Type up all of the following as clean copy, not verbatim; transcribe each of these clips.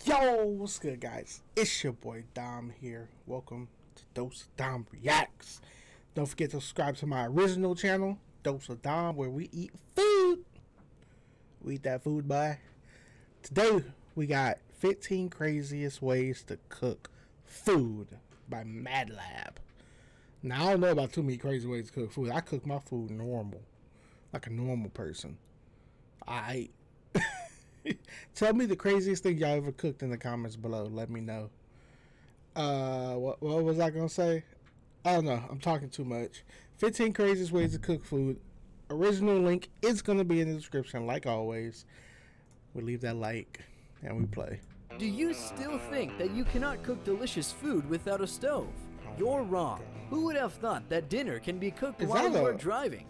Yo, what's good, guys? It's your boy Dom here. Welcome to Dose of Dom Reacts. Don't forget to subscribe to my original channel, Dose of Dom, where we eat food. We eat that food, boy. Today, we got 15 craziest ways to cook food by Mad Lab. Now, I don't know about too many crazy ways to cook food. I cook my food normal, like a normal person. Tell me the craziest thing y'all ever cooked in the comments below. Let me know. What was I gonna say? I don't know. I'm talking too much. 15 craziest ways to cook food. Original link is gonna be in the description, like always. We leave that like and we play. Do you still think that you cannot cook delicious food without a stove? You're wrong. Who would have thought that dinner can be cooked while you are driving?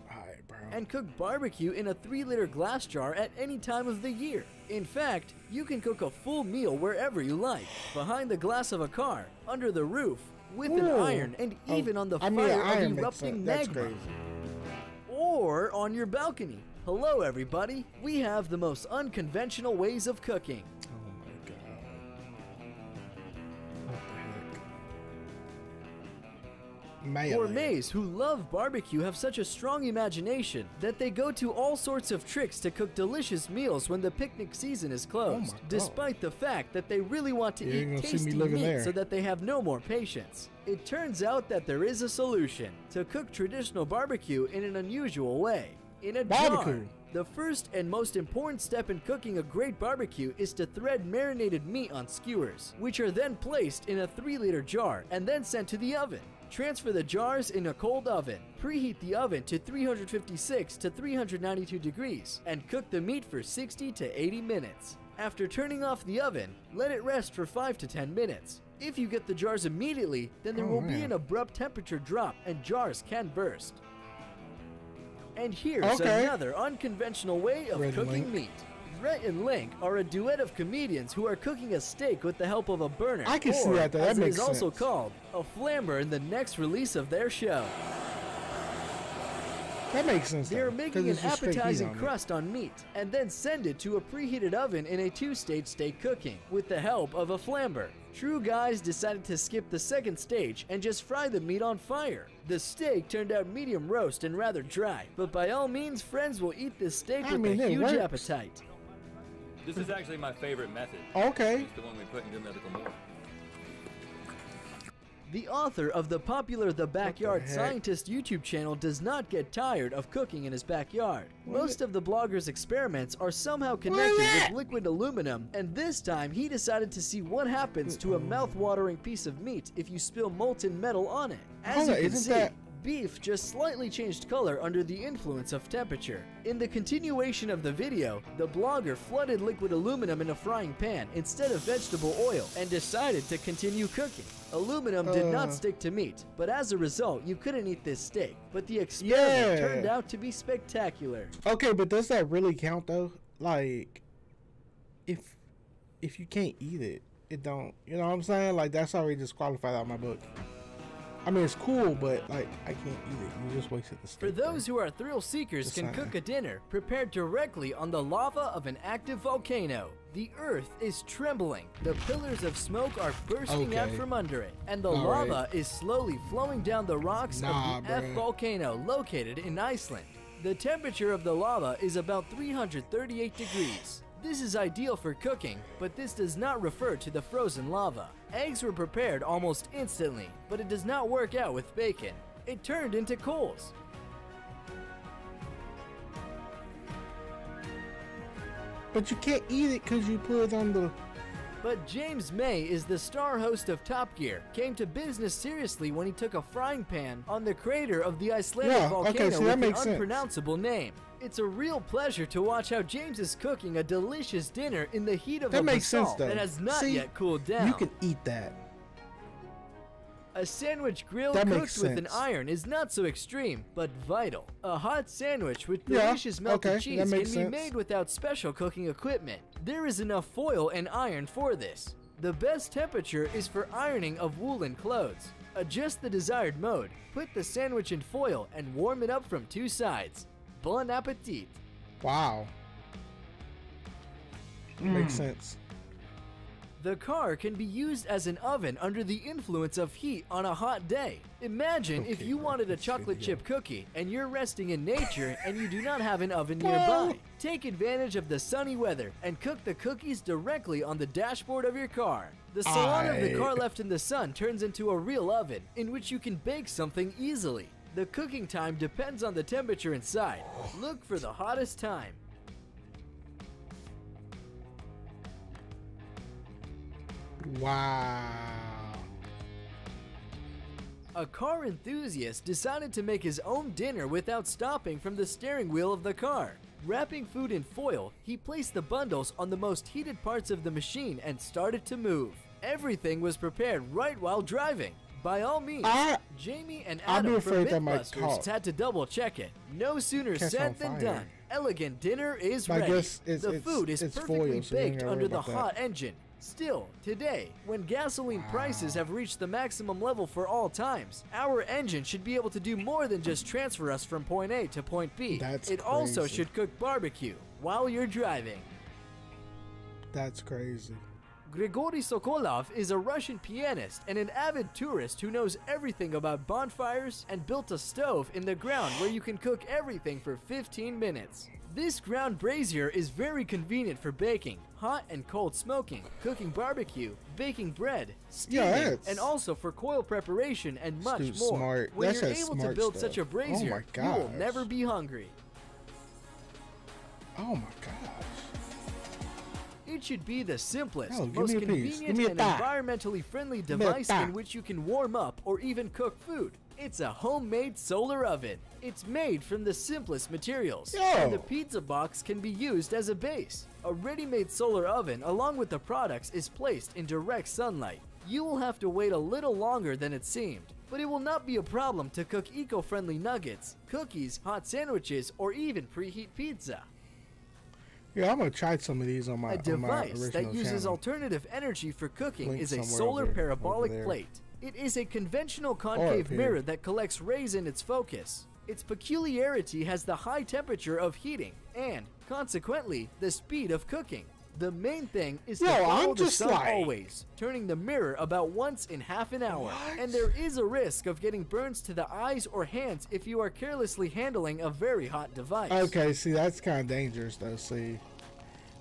And cook barbecue in a 3-liter glass jar at any time of the year. In fact, you can cook a full meal wherever you like, behind the glass of a car, under the roof, with an iron, and even on the fire of erupting magma. Or on your balcony. Hello everybody, we have the most unconventional ways of cooking. Gourmets who love barbecue have such a strong imagination that they go to all sorts of tricks to cook delicious meals when the picnic season is closed, despite the fact that they really want to eat tasty meat so that they have no more patience. It turns out that there is a solution to cook traditional barbecue in an unusual way. In a jar. The first and most important step in cooking a great barbecue is to thread marinated meat on skewers, which are then placed in a 3-liter jar and then sent to the oven. Transfer the jars in a cold oven. Preheat the oven to 356 to 392 degrees and cook the meat for 60 to 80 minutes. After turning off the oven, let it rest for 5 to 10 minutes. If you get the jars immediately, then there will be an abrupt temperature drop and jars can burst. And here's another unconventional way of cooking meat. Rhett and Link are a duet of comedians who are cooking a steak with the help of a burner. I can see that. That makes sense. It is also called a flamber in the next release of their show. That makes sense. They are making an appetizing crust on meat and then send it to a preheated oven in a 2-stage steak cooking with the help of a flamber. True guys decided to skip the second stage and just fry the meat on fire. The steak turned out medium roast and rather dry, but by all means, friends will eat this steak with a huge appetite. This is actually my favorite method. Okay. It's the one we put in Good Medical More. The author of the popular The Backyard Scientist YouTube channel does not get tired of cooking in his backyard. Most of the blogger's experiments are somehow connected with liquid aluminum, and this time he decided to see what happens to a mouth-watering piece of meat if you spill molten metal on it. As you can see, beef just slightly changed color under the influence of temperature. In the continuation of the video, the blogger flooded liquid aluminum in a frying pan instead of vegetable oil and decided to continue cooking. Aluminum did not stick to meat, but as a result, you couldn't eat this steak. But the experiment turned out to be spectacular. Okay, but does that really count though? Like, if you can't eat it, it don't. You know what I'm saying? Like, that's already disqualified out of my book. I mean, it's cool, but like, I can't eat it. You just wasted the steak. For those who are thrill seekers, can cook a dinner prepared directly on the lava of an active volcano. The earth is trembling, the pillars of smoke are bursting out from under it, and the lava is slowly flowing down the rocks of the F volcano located in Iceland. The temperature of the lava is about 338 degrees. This is ideal for cooking, but this does not refer to the frozen lava. Eggs were prepared almost instantly, but it does not work out with bacon. It turned into coals. But you can't eat it because you put it on the... But James May is the star host of Top Gear, came to business seriously when he took a frying pan on the crater of the Icelandic volcano with an unpronounceable name. It's a real pleasure to watch how James is cooking a delicious dinner in the heat of a basalt that has not yet cooled down. You can eat that. A sandwich grill cooked with an iron is not so extreme, but vital. A hot sandwich with delicious melted cheese can be made without special cooking equipment. There is enough foil and iron for this. The best temperature is for ironing of woolen clothes. Adjust the desired mode, put the sandwich in foil, and warm it up from 2 sides. Bon appetit! Wow. Makes sense. The car can be used as an oven under the influence of heat on a hot day. Imagine if you wanted a chocolate chip cookie and you're resting in nature and you do not have an oven nearby. Take advantage of the sunny weather and cook the cookies directly on the dashboard of your car. The salon of the car left in the sun turns into a real oven in which you can bake something easily. The cooking time depends on the temperature inside. Look for the hottest time. Wow. A car enthusiast decided to make his own dinner without stopping from the steering wheel of the car. Wrapping food in foil, he placed the bundles on the most heated parts of the machine and started to move. Everything was prepared right while driving. By all means, Jamie and Adam from Mythbusters had to double check it. No sooner said than done. Elegant dinner is ready. The food is perfectly baked under the hot engine. Still, today, when gasoline prices have reached the maximum level for all times, our engine should be able to do more than just transfer us from point A to point B. It also should cook barbecue while you're driving. That's crazy. Grigory Sokolov is a Russian pianist and an avid tourist who knows everything about bonfires and built a stove in the ground where you can cook everything for 15 minutes. This ground brazier is very convenient for baking, hot and cold smoking, cooking barbecue, baking bread, steaming, and also for coil preparation and much more. When you're able to build such a brazier, you will never be hungry. Oh my gosh. It should be the simplest, most convenient and environmentally friendly device in which you can warm up or even cook food. It's a homemade solar oven. It's made from the simplest materials, and the pizza box can be used as a base. A ready-made solar oven along with the products is placed in direct sunlight. You will have to wait a little longer than it seemed, but it will not be a problem to cook eco-friendly nuggets, cookies, hot sandwiches, or even preheat pizza. Yeah, I'm gonna try some of these on my original channel. A device that uses alternative energy for cooking is a solar parabolic plate. It is a conventional concave mirror that collects rays in its focus. Its peculiarity has the high temperature of heating and, consequently, the speed of cooking. The main thing is to follow the sun always, turning the mirror about once in half an hour. And there is a risk of getting burns to the eyes or hands if you are carelessly handling a very hot device. Okay, see, that's kind of dangerous though, see.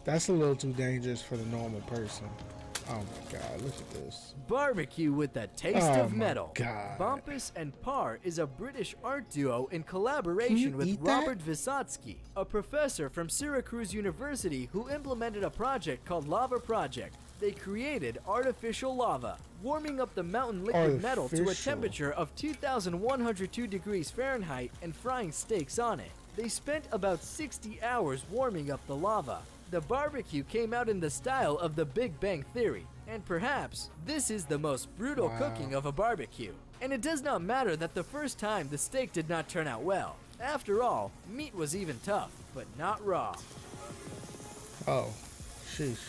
That's a little too dangerous for the normal person. Oh my god, look at this. Barbecue with a taste of metal. Bumpus and Parr is a British art duo in collaboration with Robert Vysotsky, a professor from Syracuse University who implemented a project called Lava Project. They created artificial lava, warming up the mountain liquid metal to a temperature of 2,102 degrees Fahrenheit and frying steaks on it. They spent about 60 hours warming up the lava. The barbecue came out in the style of the Big Bang Theory, and perhaps this is the most brutal cooking of a barbecue. And it does not matter that the first time the steak did not turn out well. After all, meat was even tough, but not raw. Oh, sheesh.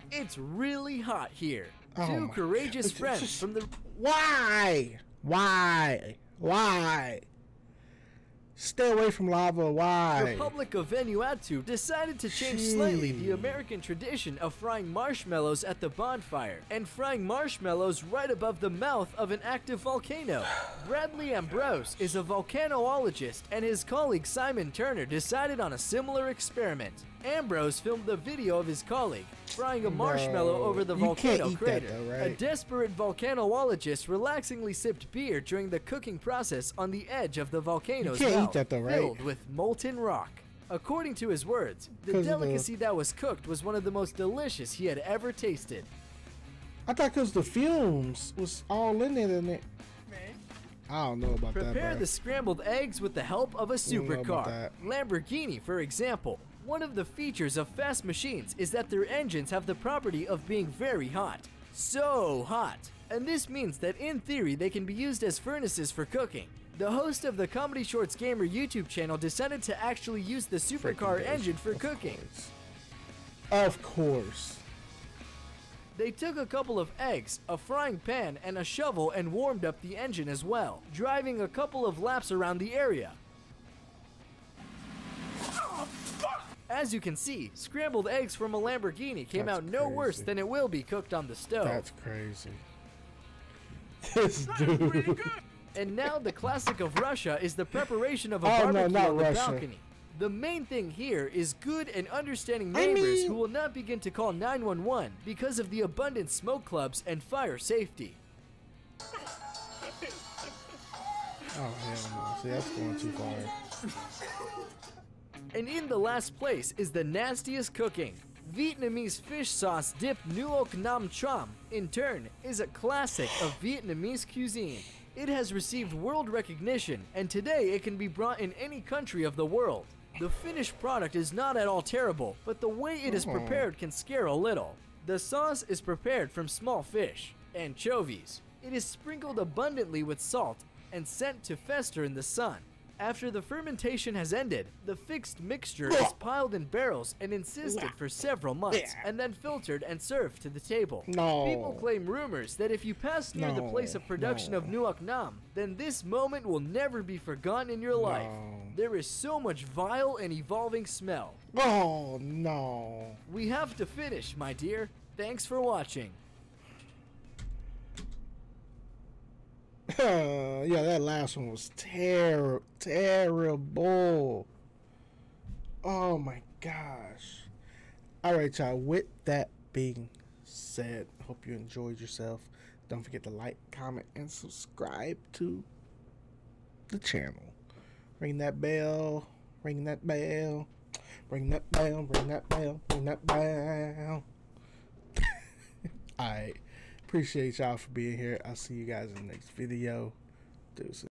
It's really hot here. Two courageous friends from the... Why? Stay away from lava, why? Republic of Vanuatu decided to change slightly the American tradition of frying marshmallows at the bonfire and frying marshmallows right above the mouth of an active volcano. Bradley Ambrose is a volcanologist, and his colleague Simon Turner decided on a similar experiment. Ambrose filmed the video of his colleague frying a marshmallow over the volcano crater. A desperate volcanologist relaxingly sipped beer during the cooking process on the edge of the volcano's mouth, filled with molten rock. According to his words, the delicacy that was cooked was one of the most delicious he had ever tasted. I thought because the fumes was all in it, and it. I don't know about that. Prepare the scrambled eggs with the help of a supercar. Lamborghini, for example. One of the features of fast machines is that their engines have the property of being very hot. So hot. And this means that in theory they can be used as furnaces for cooking. The host of the Comedy Shorts Gamer YouTube channel decided to actually use the supercar engine for cooking. Of course. They took a couple of eggs, a frying pan, and a shovel and warmed up the engine as well, driving a couple of laps around the area. As you can see, scrambled eggs from a Lamborghini came That's out no worse crazy. than it will be cooked on the stove. That's crazy. This dude. And now the classic of Russia is the preparation of a Oh, no, barbecue not on the Russia. balcony. The main thing here is good and understanding neighbors who will not begin to call 911 because of the abundant smoke clubs and fire safety. Oh, hell no. See, that's going too far. And in the last place is the nastiest cooking. Vietnamese fish sauce dipped nuoc nam cham, in turn, is a classic of Vietnamese cuisine. It has received world recognition, and today it can be brought in any country of the world. The finished product is not at all terrible, but the way it is prepared can scare a little. The sauce is prepared from small fish, anchovies. It is sprinkled abundantly with salt and sent to fester in the sun. After the fermentation has ended, the fixed mixture is piled in barrels and insisted for several months, and then filtered and served to the table. No. People claim rumors that if you pass near the place of production of Nuoc Nam, then this moment will never be forgotten in your life. There is so much vile and evolving smell. Oh, no. We have to finish, my dear. Thanks for watching. Yeah, that last one was terrible. Oh my gosh. Alright, y'all, with that being said, hope you enjoyed yourself. Don't forget to like, comment, and subscribe to the channel. Ring that bell, ring that bell, ring that bell, ring that bell, ring that bell. Alright. Appreciate y'all for being here. I'll see you guys in the next video. Deuces.